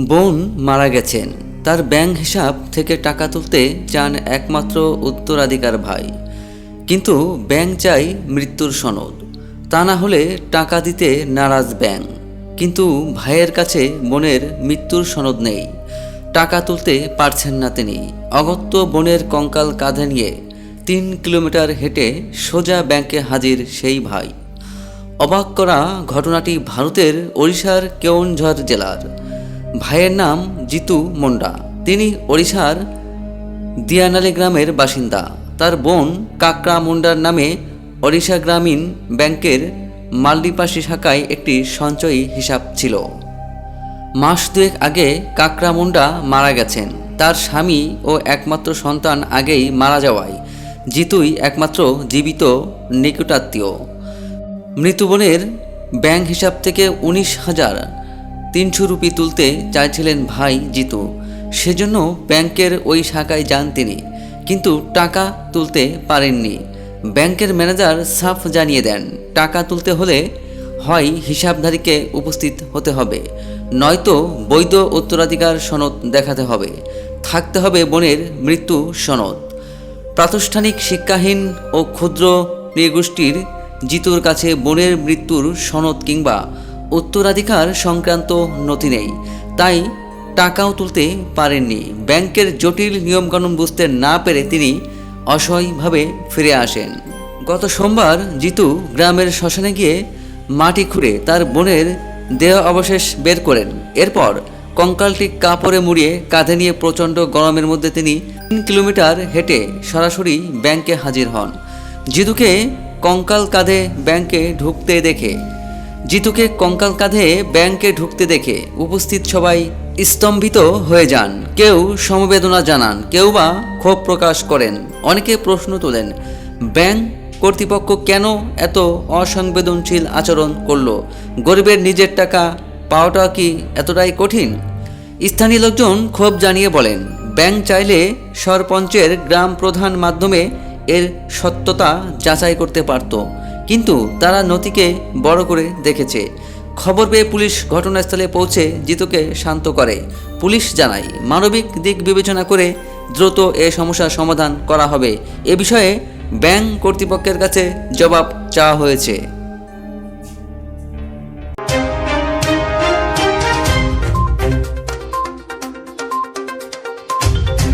বোন মারা গেছেন, তার ব্যাংক হিসাব থেকে টাকা তুলতে চান একমাত্র উত্তরাধিকার ভাই, কিন্তু ব্যাংক চাই মৃত্যুর সনদ, তা না হলে টাকা দিতে নারাজ ব্যাংক। কিন্তু ভাইয়ের কাছে বোনের মৃত্যুর সনদ নেই, টাকা তুলতে পারছেন না তিনি। অগত্য বোনের কঙ্কাল কাঁধে নিয়ে 3 কিলোমিটার হেঁটে সোজা ব্যাংকে হাজির সেই ভাই। অবাক করা ঘটনাটি ভারতের ওড়িশার কেওনঝড় জেলার। ভাইয়ের নাম জিতু মুন্ডা, তিনি ওড়িশার দিয়ানালি গ্রামের বাসিন্দা। তার বোন কাকরা মুন্ডার নামে ওড়িশা গ্রামীণ ব্যাংকের মাল্ডিপাশি শাখায় একটি সঞ্চয়ী হিসাব ছিল। মাস দুয়েক আগে কাকরা মুন্ডা মারা গেছেন। তার স্বামী ও একমাত্র সন্তান আগেই মারা যাওয়ায় জিতুই একমাত্র জীবিত নিকটাত্মীয়। মৃত বোনের ব্যাংক হিসাব থেকে 19,300 রুপি তুলতে চাইছিলেন ভাই জিতু। সেজন্য ব্যাংকের ওই শাখায় যান তিনি, কিন্তু টাকা তুলতে পারেননি। ব্যাংকের ম্যানেজার সাফ জানিয়ে দেন, টাকা তুলতে হলে হয় হিসাবধারীকে উপস্থিত হতে হবে, নয়তো বৈধ উত্তরাধিকার সনদ দেখাতে হবে, থাকতে হবে বোনের মৃত্যু সনদ। প্রাতিষ্ঠানিক শিক্ষাহীন ও ক্ষুদ্র নৃগোষ্ঠীর জিতুর কাছে বোনের মৃত্যুর সনদ কিংবা উত্তরাধিকার সংক্রান্ত নথি নেই, তাই টাকাও তুলতে পারেননি। ব্যাংকের জটিল নিয়মকানুন বুঝতে না পেরে তিনি অসহায়ভাবে ফিরে আসেন। গত সোমবার জিতু গ্রামের শ্মশানে গিয়ে মাটি খুঁড়ে তার বোনের দেহ অবশেষ বের করেন। এরপর কঙ্কালটি কাপড়ে মুড়িয়ে কাঁধে নিয়ে প্রচণ্ড গরমের মধ্যে তিনি 3 কিলোমিটার হেঁটে সরাসরি ব্যাংকে হাজির হন। জিতুকে কঙ্কাল কাঁধে ব্যাংকে ঢুকতে দেখে উপস্থিত সবাই স্তম্ভিত হয়ে যান। কেউ সমবেদনা জানান, কেউ বা ক্ষোভ প্রকাশ করেন, অনেকে প্রশ্ন তোলেন, ব্যাংক কর্তৃপক্ষ কেন এত অসংবেদনশীল আচরণ করলো? গরিবের নিজের টাকা পাওয়াটা কি এতটাই কঠিন? স্থানীয় লোকজন ক্ষোভ জানিয়ে বলেন, ব্যাংক চাইলে সরপঞ্চের গ্রাম প্রধান মাধ্যমে এর সত্যতা যাচাই করতে পারত, কিন্তু তারা নথিকে বড় করে দেখেছে। খবর পেয়ে পুলিশ ঘটনাস্থলে পৌঁছে জিতুকে শান্ত করে। পুলিশ জানায়, মানবিক দিক বিবেচনা করে দ্রুত এ সমস্যার সমাধান করা হবে। এ বিষয়ে ব্যাংক কর্তৃপক্ষের কাছে জবাব চাওয়া হয়েছে।